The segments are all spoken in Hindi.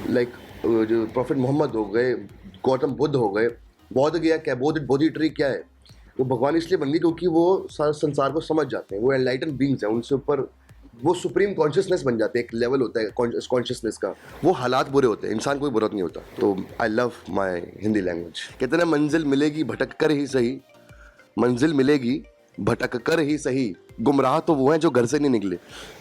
लाइक जो प्रॉफिट मोहम्मद हो गए, गौतम बुद्ध हो गए, बौद्ध गया क्या, बोधि ट्री क्या है, वो भगवान इसलिए बन गई क्योंकि वो सारे संसार को समझ जाते हैं, वो एनलाइटन बींग्स हैं, उनसे ऊपर वो सुप्रीम कॉन्शियसनेस बन जाते हैं, एक लेवल होता है कॉन्शियसनेस का। वो हालात बुरे होते हैं, इंसान कोई बुरा नहीं होता। तो I love my Hindi language. कहते हैं मंजिल मिलेगी भटक कर ही सही, मंजिल मिलेगी भटक कर ही सही, गुमराह तो वो हैं जो घर से नहीं निकले।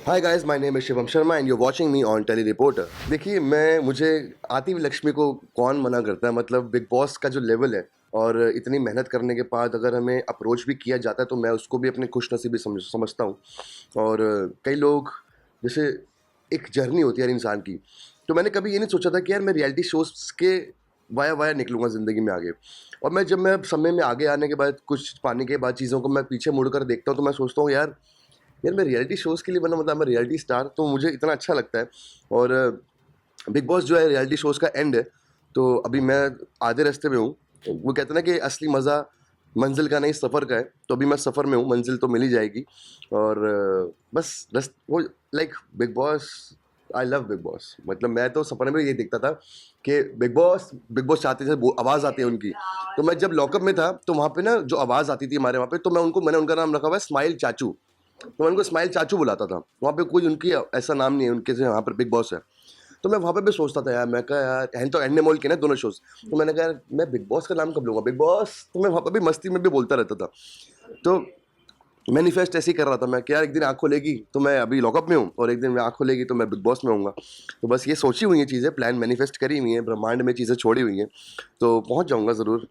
Hi guys, my name is Shivam Sharma and you are watching me on Tele Reporter. देखिए, मुझे आती हुई लक्ष्मी को कौन मना करता है, मतलब बिग बॉस का जो लेवल है और इतनी मेहनत करने के बाद अगर हमें अप्रोच भी किया जाता है तो मैं उसको भी अपनी खुशनसीबी समझता हूँ। और कई लोग, जैसे एक जर्नी होती है हर इंसान की, तो मैंने कभी ये नहीं सोचा था कि यार मैं रियलिटी शोज के वाया वाया निकलूंगा ज़िंदगी में आगे। और जब मैं समय में आगे आने के बाद, कुछ पाने के बाद चीज़ों को मैं पीछे मुड़कर देखता हूँ तो मैं सोचता हूँ यार, मैं रियलिटी शोज़ के लिए बना, मतलब मैं रियलिटी स्टार, तो मुझे इतना अच्छा लगता है। और बिग बॉस जो है रियलिटी शोज़ का एंड है, तो अभी मैं आधे रास्ते में हूँ। वो कहते हैं ना कि असली मज़ा मंजिल का नहीं सफ़र का है, तो अभी मैं सफ़र में हूँ, मंजिल तो मिल ही जाएगी। और बस वो like big boss, I love big boss. मतलब मैं तो सपने में ये देखता था कि बिग बॉस चाहते थे, आवाज़ आती है उनकी। तो मैं जब लॉकअप में था तो वहाँ पे ना जो आवाज़ आती थी हमारे वहाँ पे, तो मैंने उनका नाम रखा हुआ है स्माइल चाचू। तो मैं उनको स्माइल चाचू बुलाता था। वहाँ पे कोई उनकी ऐसा नाम नहीं है उनके से, यहाँ पर बिग बॉस है। तो मैं वहाँ पे भी सोचता था यार, मैं कहा यार एंड तो एंड मोल के ना दोनों शोज, तो मैंने कहा यार मैं बिग बॉस का नाम कब लूँगा, बिग बॉस। तो मैं वहाँ पे भी मस्ती में भी बोलता रहता था। तो मैनिफेस्ट ऐसे ही कर रहा था मैं कि यार एक दिन आँख खोलेगी तो मैं अभी लॉकअप में हूँ, और एक दिन मैं आँख खोलेगी तो मैं बिग बॉस में होऊंगा। तो बस ये सोची हुई हैं चीज़ें, प्लान मैनिफेस्ट करी हुई हैं, ब्रह्मांड में चीज़ें छोड़ी हुई हैं, तो पहुँच जाऊँगा ज़रूर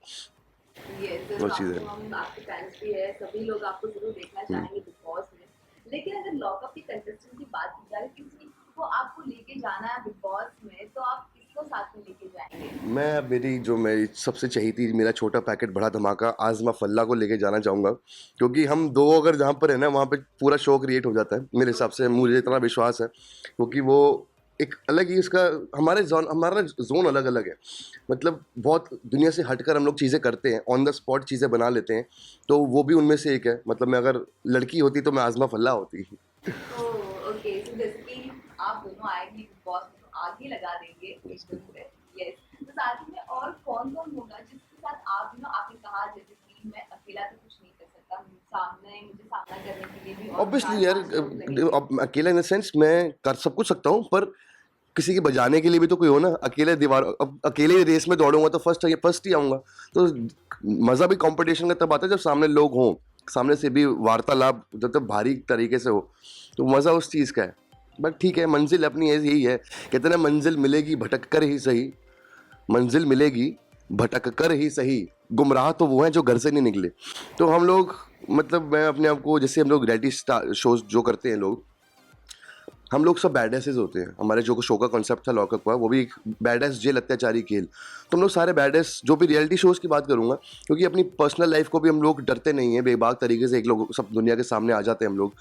यस, वो आपको चीज़ें। हम आपके फैन्स भी है, सभी लोग आपको ज़रूर देखना चाहेंगे बिग बॉस में। लेकिन अगर लॉकअप के कंटेस्टेंट की बात की जाए, किसी को आपको लेके जाना है बिग बॉस में, तो आप किसको साथ में लेके जाएँगे? मेरी सबसे चहेती, मेरा छोटा पैकेट बड़ा धमाका आज़मा फल्ला को लेके जाना चाहूँगा, क्योंकि हम दो अगर जहाँ पर है ना, वहाँ पे पूरा शो क्रिएट हो जाता है मेरे हिसाब से, मुझे इतना विश्वास है। क्योंकि वो एक अलग ही उसका, हमारा जोन अलग अलग है। मतलब बहुत दुनिया से हटकर हम लोग चीज़ें करते हैं, ऑन द स्पॉट चीज़ें बना लेते हैं, तो वो भी उनमें से एक है। मतलब मैं अगर लड़की होती तो मैं आज़मा फल्ला होती। ओह! ओके, सो जैसे कि आप दोनों आएँगे बिग बॉस में, तो आग ही लगा देंगे एकदम से। यस, तो साथ ही में और कौन-कौन होगा जिसके साथ आप आपने कहा जैसे कि मैं अकेला तो कुछ नहीं कर सकता, मुझे सामना करने के लिए भी और ऑब्वियसली यार, 4-5 लोग लगेंगे। अब अकेला इन द सेंस मैं कर सब कुछ सकता हूँ, पर किसी के बजाने के लिए भी तो कोई हो ना। अकेले दीवार, अब अकेले रेस में दौड़ूंगा तो फर्स्ट ही आऊंगा। तो मजा भी कंपटीशन का तब आता है जब सामने लोग हों, सामने से भी वार्तालाप जब तक भारी तरीके से हो, तो मजा उस चीज का है। बट ठीक है, मंजिल अपनी यही है। कहते हैं ना, मंजिल मिलेगी भटक कर ही सही, मंजिल मिलेगी भटक कर ही सही, गुमराह तो वो हैं जो घर से नहीं निकले। तो हम लोग, मतलब मैं अपने आप को, जैसे हम लोग रियलिटी शोज जो करते हैं लोग, हम लोग सब बैडएसेस होते हैं। हमारे जो शो का कॉन्सेप्ट था लॉकअप का, वो भी एक बैडएस जेल अत्याचारी खेल। तो हम लोग सारे बैडएस, जो भी रियलिटी शोज़ की बात करूँगा, क्योंकि अपनी पर्सनल लाइफ को भी हम लोग डरते नहीं हैं, बेबाक तरीके से एक लोग सब दुनिया के सामने आ जाते हैं हम लोग।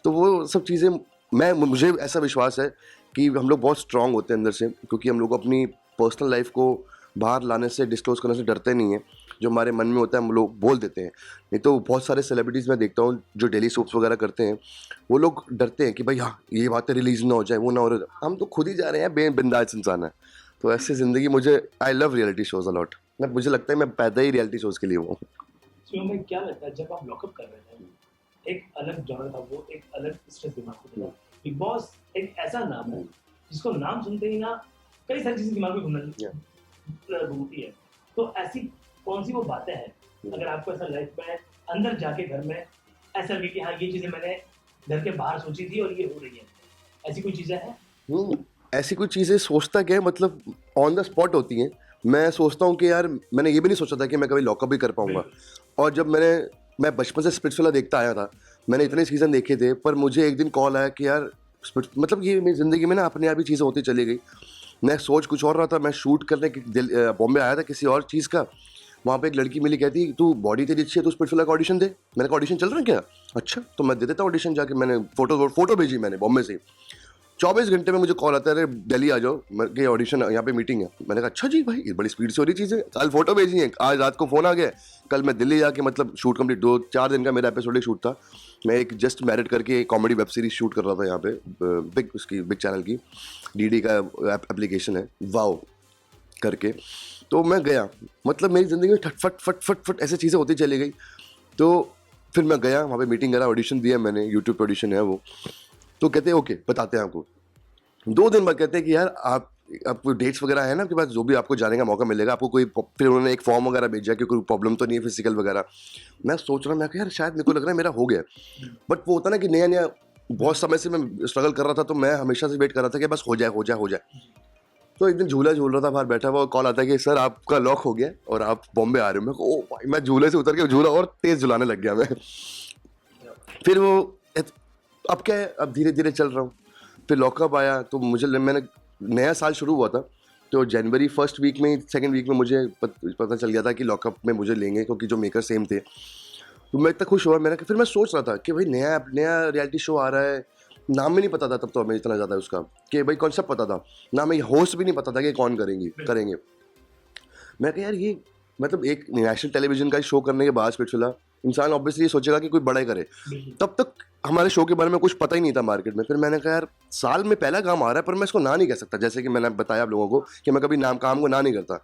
तो वो सब चीज़ें, मुझे ऐसा विश्वास है कि हम लोग बहुत स्ट्रांग होते हैं अंदर से, क्योंकि हम लोग अपनी पर्सनल लाइफ को बाहर लाने से, डिस्क्लोज करने से डरते नहीं हैं। जो हमारे मन में होता है हम लोग बोल देते हैं। नहीं तो बहुत सारे सेलिब्रिटीज़ मैं देखता हूँ जो डेली सोप्स वगैरह करते हैं, वो लोग डरते हैं कि भाई हाँ ये बातें रिलीज ना हो जाए, वो ना हो जाए। हम तो खुद ही जा रहे हैं, बिंदास इंसान है। तो ऐसी ज़िंदगी, मुझे I love reality shows a lot. मुझे लगता है मैं पैदा ही रियलिटी शोज के लिए हूँ। तो हमें क्या लगता है जब आप लॉकअप कर रहे थे, एक अलग जॉनर था वो, एक अलग स्ट्रेस दिमाग को था। बिग बॉस एक ऐसा नाम है जिसको नाम सुनते ही ना कई सारी चीजें दिमाग में घूमती है। तो ऐसी कौन सी वो बातें हैं अगर आपको ऐसा लाइफ में अंदर जाके घर में ऐसा लगे कि हाँ ये चीजें मैंने घर के बाहर सोची थी और ये हो रही है, ऐसी कोई चीजें हैं? ऐसी कुछ चीज़ें सोचता क्या है, मतलब ऑन द स्पॉट होती हैं। मैं सोचता हूँ कि यार मैंने ये भी नहीं सोचा था कि मैं कभी लॉकअप भी कर पाऊंगा। और जब मैं बचपन से स्पिरिचुअल देखता आया था, मैंने इतने सीज़न देखे थे, पर मुझे एक दिन कॉल आया कि यार मतलब ये मेरी ज़िंदगी में ना अपने आप ही चीज़ें होती चली गई। मैं सोच कुछ और रहा था, मैं शूट करने बॉम्बे आया था किसी और चीज़ का। वहाँ पे एक लड़की मिली, कहती तू बॉडी तेरी अच्छी है, तू स्पिरिचुअल का ऑडिशन दे। मैंने कहा ऑडिशन चल रहा है क्या? अच्छा, तो मैं दे देता हूँ ऑडिशन जाके। मैंने फोटो भेजी मैंने बॉम्बे से। 24 घंटे में मुझे कॉल आता है, अरे दिल्ली आ जाओ, ये ऑडिशन यहाँ पे मीटिंग है। मैंने कहा अच्छा जी भाई, ये बड़ी स्पीड से हो रही चीज़ है, कल फोटो भेजी है, आज रात को फ़ोन आ गया, कल मैं दिल्ली जाके मतलब शूट कंप्लीट 2-4 दिन का मेरा एपिसोडिक शूट था। मैं एक जस्ट मैरिड करके कॉमेडी वेब सीरीज शूट कर रहा था यहाँ पे, बिग चैनल की, डीडी का एप्लीकेशन है वाओ करके। तो मैं गया, मतलब मेरी ज़िंदगी में फट फट फट फट ऐसी चीज़ें होती चली गई। तो फिर मैं गया वहाँ पे, मीटिंग करा, ऑडिशन दिया मैंने, यूट्यूब पे ऑडिशन है वो। तो कहते हैं ओके बताते हैं आपको। 2 दिन बाद कहते हैं कि यार आपको डेट्स वगैरह है ना आपके पास, जो भी आपको जाने का मौका मिलेगा आपको, कोई फिर उन्होंने एक फॉर्म वगैरह भेजा कि कोई प्रॉब्लम तो नहीं है फिजिकल वगैरह। मैं सोच रहा, मैं कहा यार शायद मेरे को लग रहा है मेरा हो गया, बट वो होता ना कि नया नया बहुत समय से मैं स्ट्रगल कर रहा था, तो मैं हमेशा से वेट कर रहा था कि बस हो जाए हो जाए हो जाए। तो एक दिन झूला झूल रहा था, बाहर बैठा हुआ, कॉल आता है कि सर आपका लॉक हो गया और आप बॉम्बे आ रहे हो। मैं ओ भाई, मैं झूले से उतर के झूला और तेज झुलाने लग गया मैं। फिर वो अब क्या है, अब धीरे धीरे चल रहा हूँ। फिर लॉकअप आया, तो मैंने नया साल शुरू हुआ था, तो जनवरी फर्स्ट वीक में, सेकंड वीक में मुझे पता चल गया था कि लॉकअप में मुझे लेंगे, क्योंकि जो मेकर सेम थे। तो मैं इतना खुश हुआ, फिर मैं सोच रहा था कि भाई नया रियलिटी शो आ रहा है, नाम भी नहीं पता था तब तो हमें इतना ज़्यादा उसका, कि भाई कॉन्सेप्ट पता था, नाम ही होस्ट भी नहीं पता था कि कौन करेंगे। मैं कहा यार ये मतलब एक नेशनल टेलीविजन का शो करने के बाद स्पिरिचुअला इंसान ऑब्वियसली सोचेगा कि कोई बड़ा ही करे। तब तक हमारे शो के बारे में कुछ पता ही नहीं था मार्केट में। फिर मैंने कहा यार साल में पहला काम आ रहा है, पर मैं इसको ना नहीं कह सकता, जैसे कि मैंने बताया आप लोगों को कि मैं कभी काम को ना नहीं करता।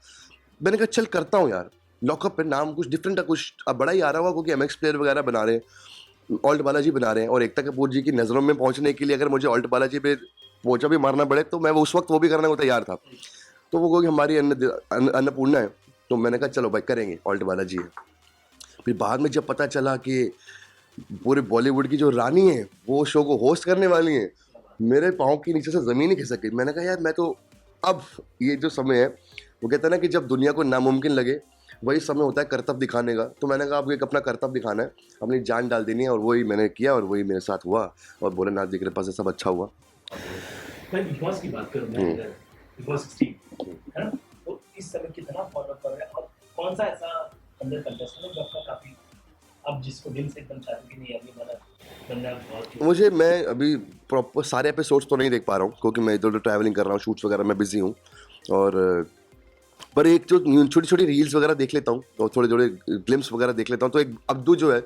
मैंने कहा चल करता हूँ यार, लॉकअप पे नाम कुछ डिफरेंट है, कुछ अब बड़ा ही आ रहा होगा, क्योंकि MX प्लेयर वगैरह बना रहे हैं, ऑल्ट बालाजी बना रहे हैं, और एकता कपूर जी की नज़रों में पहुंचने के लिए अगर मुझे ऑल्ट बालाजी पे पोचा भी मारना पड़े तो मैं उस वक्त वो भी करने को तैयार था। तो वो कोई हमारी अन्नपूर्णा है, तो मैंने कहा चलो भाई करेंगे, ऑल्ट बालाजी है। फिर बाद में जब पता चला कि पूरे बॉलीवुड की जो रानी है वो शो को होस्ट करने वाली है, मेरे पाँव के नीचे से ज़मीन ही खिसक गई। मैंने कहा यार मैं तो अब ये जो समय है, वो कहते हैं ना कि जब दुनिया को नामुमकिन लगे वही समय होता है कर्तव्य दिखाने का। तो मैंने कहा अब एक अपना कर्तव्य दिखाना है, अपनी जान डाल देनी है, और वही मैंने किया और वही मेरे साथ हुआ, और भोलेनाथ जी की कृपा से सब अच्छा हुआ। मैं बिग बॉस की बात करूँ, मैं बिग बॉस 16 है ना, तो इस समय कितना फॉलो कर रहे हैं, और कौन सा ऐसा अंदर कंटेस्टेंट है जो आपका काफी अब जिसको दिल से एकदम चाहते कि नहीं अभी बंदा बहुत। मैं अभी प्रॉपर सारे एपिसोड्स तो नहीं देख पा रहा हूँ, क्योंकि मैं इधर उधर ट्रैवलिंग कर रहा हूँ, शूट्स वगैरह में बिजी हूँ, और पर एक जो छोटी छोटी रील्स वगैरह देख लेता हूँ, और थोड़े थोड़े ग्लिम्स वगैरह देख लेता हूँ। तो एक अब्दू जो है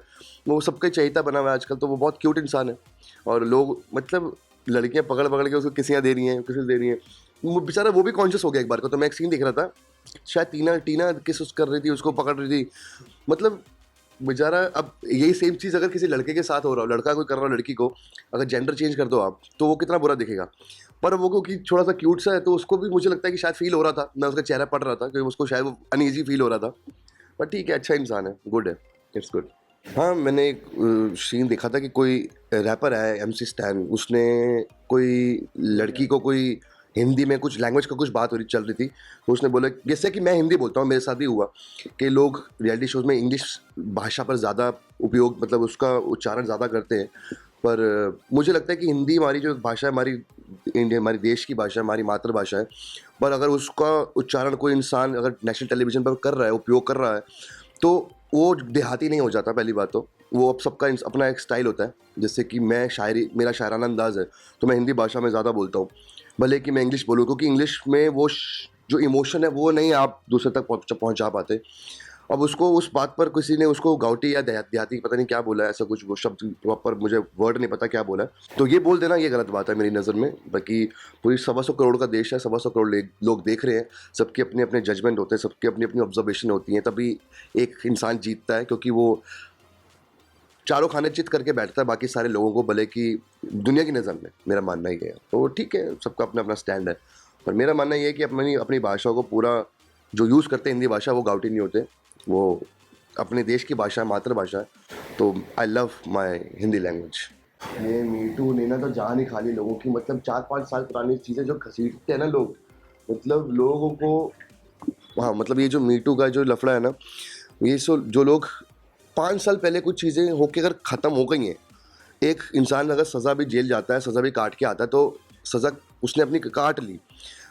वो सबका चहेता बना हुआ है आजकल, तो वो बहुत क्यूट इंसान है, और लोग मतलब लड़कियां पकड़ के उसको किसियाँ दे रही हैं, किसी दे रही हैं, वो बेचारा वो भी कॉन्शियस हो गया एक बार को। तो मैं एक सीन देख रहा था, शायद टीना किस कर रही थी, उसको पकड़ रही थी, मतलब बेचारा। अब यही सेम चीज़ अगर किसी लड़के के साथ हो रहा हो, लड़का कोई कर रहा हो लड़की को, अगर जेंडर चेंज कर दो आप, तो वो कितना बुरा दिखेगा। पर वो क्योंकि थोड़ा सा क्यूट सा है, तो उसको भी मुझे लगता है कि शायद फील हो रहा था, मैं उसका चेहरा पढ़ रहा था कि उसको शायद वो अनईजी फील हो रहा था। पर ठीक है, अच्छा इंसान है, गुड है, इट्स गुड। हाँ, मैंने एक सीन देखा था कि कोई रैपर है MC स्टैन, उसने कोई लड़की को कोई हिंदी में कुछ लैंग्वेज का कुछ बात हो रही चल रही थी, तो उसने बोला, जैसे कि मैं हिंदी बोलता हूँ, मेरे साथ भी हुआ कि लोग रियलिटी शोज में इंग्लिश भाषा पर ज़्यादा उपयोग, मतलब उसका उच्चारण ज़्यादा करते हैं। पर मुझे लगता है कि हिंदी हमारी जो भाषा है, हमारी देश की भाषा है, हमारी मातृभाषा है, पर अगर उसका उच्चारण कोई इंसान अगर नेशनल टेलीविजन पर कर रहा है, उपयोग कर रहा है, तो वो देहाती नहीं हो जाता। पहली बात तो वो अब सबका अपना एक स्टाइल होता है, जैसे कि मेरा शायराना अंदाज है, तो मैं हिंदी भाषा में ज़्यादा बोलता हूँ, भले कि मैं इंग्लिश बोलूँ, क्योंकि इंग्लिश में वो जो इमोशन है वो नहीं आप दूसरे तक पहुँचा पाते। अब उसको उस बात पर किसी ने उसको गाउटी या देहाती पता नहीं क्या बोला है, ऐसा कुछ वो शब्द प्रॉपर मुझे वर्ड नहीं पता क्या बोला है, तो ये बोल देना ये गलत बात है मेरी नज़र में। बाकी पूरी 125 करोड़ का देश है, 125 करोड़ लोग देख रहे हैं, सबके अपने अपने जजमेंट होते हैं, सबके अपनी अपनी ऑब्जर्वेशन होती हैं, तभी एक इंसान जीतता है, क्योंकि वो चारों खाने चित करके बैठता है बाकी सारे लोगों को, भले कि दुनिया की नज़र में। मेरा मानना ही है, तो ठीक है, सबका अपना अपना स्टैंड है, पर मेरा मानना ये है कि अपनी भाषा को पूरा जो यूज़ करते हैं हिंदी भाषा, वो गाउटी नहीं होते, वो अपने देश की भाषा है, मातृभाषा है। तो I love my Hindi language. ये मीटू ने ना तो जान ही खा ली लोगों की, मतलब 4-5 साल पुरानी चीज़ें जो घसीटते हैं ना लोग, मतलब लोगों को, हाँ मतलब ये जो मीटू का जो लफड़ा है ना, ये जो लोग 5 साल पहले कुछ चीज़ें होके अगर ख़त्म हो गई हैं, एक इंसान अगर सज़ा भी जेल जाता है, सज़ा भी काट के आता है, तो सज़ा उसने अपनी काट ली।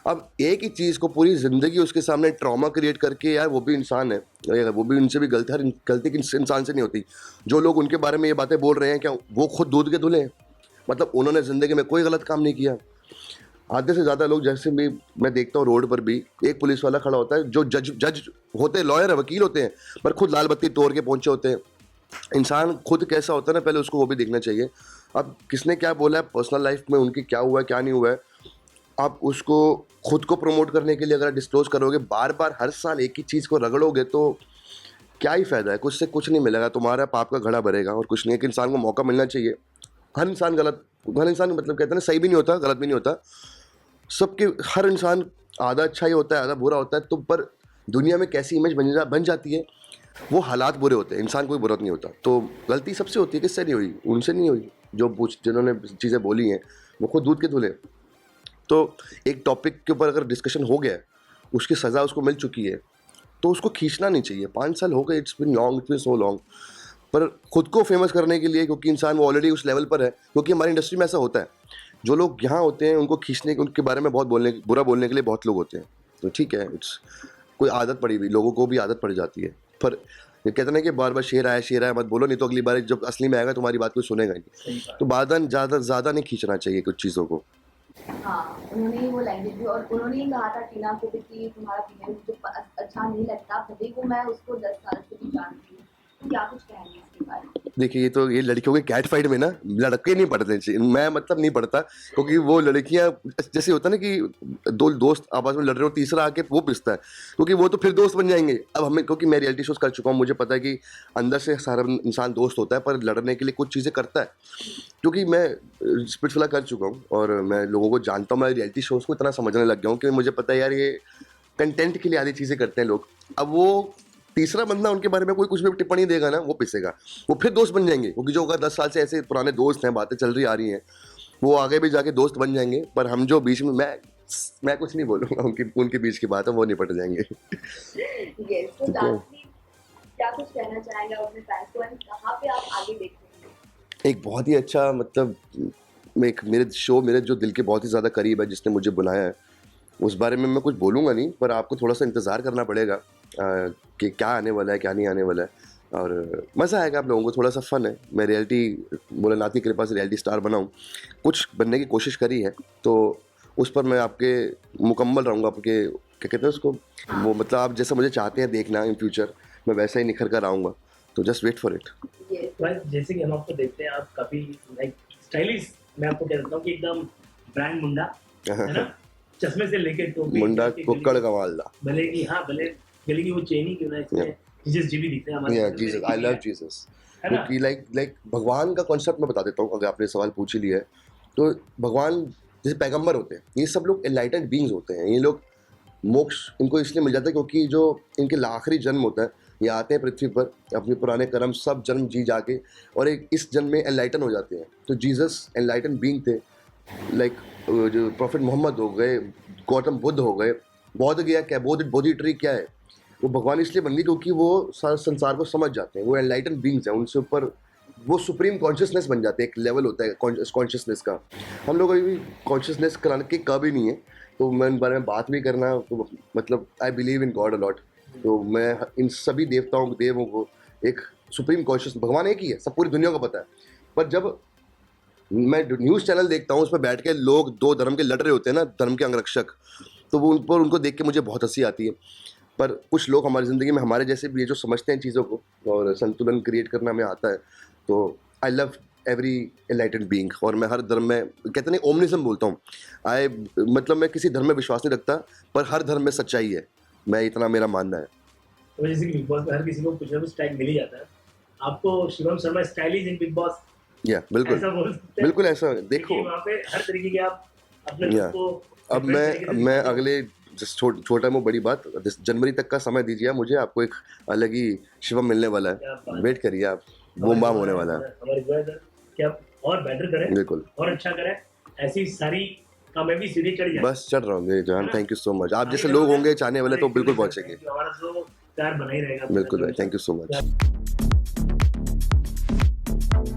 अब एक ही चीज़ को पूरी ज़िंदगी उसके सामने ट्रॉमा क्रिएट करके, यार वो भी इंसान है, वो भी उनसे भी गलती, हर गलती किसी इंसान से नहीं होती। जो लोग उनके बारे में ये बातें बोल रहे हैं, क्या वो खुद दूध के धुले हैं? मतलब उन्होंने ज़िंदगी में कोई गलत काम नहीं किया, आधे से ज़्यादा लोग, जैसे भी मैं देखता हूँ रोड पर भी, एक पुलिस वाला खड़ा होता है जो जज होते हैं, लॉयर है, वकील होते हैं, पर खुद लाल बत्ती तोड़ के पहुंचे होते हैं। इंसान खुद कैसा होता है ना, पहले उसको वो भी देखना चाहिए। अब किसने क्या बोला है पर्सनल लाइफ में, उनकी क्या हुआ है क्या नहीं हुआ है, आप उसको खुद को प्रमोट करने के लिए अगर डिस्क्लोज करोगे, बार बार हर साल एक ही चीज़ को रगड़ोगे, तो क्या ही फ़ायदा है, कुछ से कुछ नहीं मिलेगा, तुम्हारा पाप का घड़ा भरेगा और कुछ नहीं। एक इंसान को मौका मिलना चाहिए। हर इंसान मतलब कहते हैं ना, सही भी नहीं होता, गलत भी नहीं होता। सबके हर इंसान आधा अच्छा ही होता है, आधा बुरा होता है, तो पर दुनिया में कैसी इमेज बन जाती है, वो हालात बुरे होते हैं, इंसान कोई बुरा नहीं होता। तो गलती सबसे होती है, किससे नहीं हुई? उनसे नहीं हुई जिन्होंने चीज़ें बोली हैं, वो खुद दूध के धुले। तो एक टॉपिक के ऊपर अगर डिस्कशन हो गया है, उसकी सज़ा उसको मिल चुकी है, तो उसको खींचना नहीं चाहिए। 5 साल हो गए, इट्स बिन सो लॉन्ग। पर खुद को फेमस करने के लिए, क्योंकि इंसान वो ऑलरेडी उस लेवल पर है, क्योंकि हमारी इंडस्ट्री में ऐसा होता है, जो लोग यहाँ होते हैं उनको खींचने, उनके बारे में बहुत बुरा बोलने के लिए बहुत लोग होते हैं। तो ठीक है, इट्स कोई आदत पड़ी हुई, लोगों को भी आदत पड़ जाती है। पर ये कहते हैं कि बार बार शेर आया मत बोलो, नहीं तो अगली बार जब असली में आएगा तुम्हारी बात कोई सुनेगा ही नहीं। तो ज़्यादा नहीं खींचना चाहिए कुछ चीज़ों को। हाँ, उन्होंने ही वो लैंग्वेज भी, और उन्होंने ही कहा था टीना को भी कि तुम्हारा फीमेल मुझे अच्छा नहीं लगता, भले को मैं उसको 10 साल से भी जानती हूँ। तो क्या कुछ कहेंगे इसके बारे में? देखिए, ये लड़कियों के कैट फाइट में ना लड़के नहीं पढ़ते चाहिए, मैं मतलब नहीं पढ़ता, क्योंकि वो लड़कियां जैसे होता है ना कि दो दोस्त आपस में लड़ रहे हो, तीसरा आके वो पिसता है, क्योंकि वो तो फिर दोस्त बन जाएंगे। अब हमें, क्योंकि मैं रियलिटी शोज कर चुका हूँ, मुझे पता है कि अंदर से सारा इंसान दोस्त होता है, पर लड़ने के लिए कुछ चीज़ें करता है। क्योंकि मैं स्पिरिचुअल कर चुका हूँ और मैं लोगों को जानता हूँ, मैं रियलिटी शोज को इतना समझने लग गया हूँ कि मुझे पता है यार, ये कंटेंट के लिए आधी चीज़ें करते हैं लोग। अब वो तीसरा बंदा उनके बारे में कोई कुछ भी टिप्पणी देगा ना, वो पिसेगा, वो फिर दोस्त बन जाएंगे, क्योंकि जो 10 साल से ऐसे पुराने दोस्त हैं, बातें चल रही आ रही हैं, वो आगे भी जाके दोस्त बन जाएंगे। पर हम जो बीच में, मैं कुछ नहीं बोलूँगा, उनके बीच की बात है, वो निपट जाएंगे। यस, तो लास्टली क्या कुछ कहना चाहेंगे अपने फैंस को, एंड कहाँ पे आप आगे देख रहे हैं? एक बहुत ही अच्छा, मतलब मेरे जो दिल के बहुत ही ज़्यादा करीब है, जिसने मुझे बुलाया है, उस बारे में मैं कुछ बोलूँगा नहीं, पर आपको थोड़ा सा इंतज़ार करना पड़ेगा कि क्या आने वाला है क्या नहीं आने वाला है, और मज़ा आएगा आप लोगों को, थोड़ा सा फन है। मैं रियलिटी, भोलेनाथ की कृपा से रियलिटी स्टार बना हूँ, कुछ बनने की कोशिश करी है, तो उस पर मैं आपके मुकम्मल रहूँगा, आपके क्या कहते हैं उसको, वो मतलब आप जैसा मुझे चाहते हैं देखना इन फ्यूचर, मैं वैसा ही निखर कर आऊँगा, तो जस्ट वेट फॉर इट। भाई जैसे कि हम आपको देखते हैं, आप काफी लाइक स्टाइलिश, मैं आपको कह देता हूँ कि एकदम ब्रांड मुंडा है ना, चश्मे से लेके टोपी, मुंडा कुक्कड़ कमालदा, भले की भले की वो चेन ही क्यों ना, इसमें जीसस जी भी दिखते हैं हमारे। Jesus, I love Jesus. है ना? क्योंकि लाइक भगवान का कॉन्सेप्ट मैं बता देता हूँ, अगर आपने सवाल पूछ ही लिया है, तो भगवान जैसे पैगंबर होते हैं, ये सब लोग एनलाइटेंड बीइंग्स होते हैं। ये लोग मोक्ष इनको इसलिए मिल जाता है क्योंकि जो इनके आखिरी जन्म होता है, ये आते हैं पृथ्वी पर, अपने पुराने कर्म सब जन्म जी जाके, और एक इस जन्म में एनलाइटन हो जाते हैं। तो जीसस एनलाइटन बीइंग थे, लाइक जो प्रॉफिट मोहम्मद हो गए, गौतम बुद्ध हो गए, बौद्ध गया क्या, बोधि ट्री क्या है, वो भगवान इसलिए बन गई क्योंकि वो सारे संसार को समझ जाते हैं, वो एनलाइटन बीइंग्स हैं, उनसे ऊपर वो सुप्रीम कॉन्शियसनेस बन जाते हैं। एक लेवल होता है कॉन्शियसनेस का, हम लोग अभी कॉन्शियसनेस कराने के कभी नहीं है, तो मैं इन बारे में बात भी करना, तो मतलब I believe in God a lot, तो मैं इन सभी देवों को एक सुप्रीम कॉन्शियस, भगवान एक ही है, सब पूरी दुनिया को पता है। पर जब मैं न्यूज़ चैनल देखता हूँ, उसमें बैठ के लोग दो धर्म के लड़ रहे होते हैं ना, धर्म के अंगरक्षक, तो वो उनको देख के मुझे बहुत हंसी आती है। पर कुछ लोग हमारी ज़िंदगी में हमारे जैसे भी है, जो समझते हैं चीज़ों को और संतुलन क्रिएट करना हमें आता है, तो I love every enlightened being. और मैं हर धर्म में, कहते नहीं, ओमनिज्म बोलता हूँ, मतलब मैं किसी धर्म में विश्वास नहीं रखता, पर हर धर्म में सच्चाई है, मैं इतना मेरा मानना है। तो जैसे कि बिग बॉस में हर किसी को कुछ ना कुछ स्टाइल मिल ही जाता है, आपको Shivam Sharma stylish in big boss, बिल्कुल ऐसा बोल सकते हैं? बिल्कुल ऐसा, देखो वहाँ पे हर तरीके के आप अपने खुद को, अब मैं अगले छोटा में बड़ी बात, जनवरी तक का समय दीजिए मुझे, आपको एक अलग ही शिवम मिलने वाला है, वेट करिए आप, बूम बाम होने वाला है। हमारे कि आप और बेटर करें, बिल्कुल, और अच्छा करें, ऐसी सारी कामयाबी सीढ़ी चढ़ जाए। बस चढ़ रहा हूँ मेरे जान, थैंक यू सो मच। आप जैसे लोग होंगे चाहने वाले तो बिल्कुल पहुंचेंगे, हमारा तो प्यार बना ही रहेगा। बिल्कुल भाई, थैंक यू सो मच।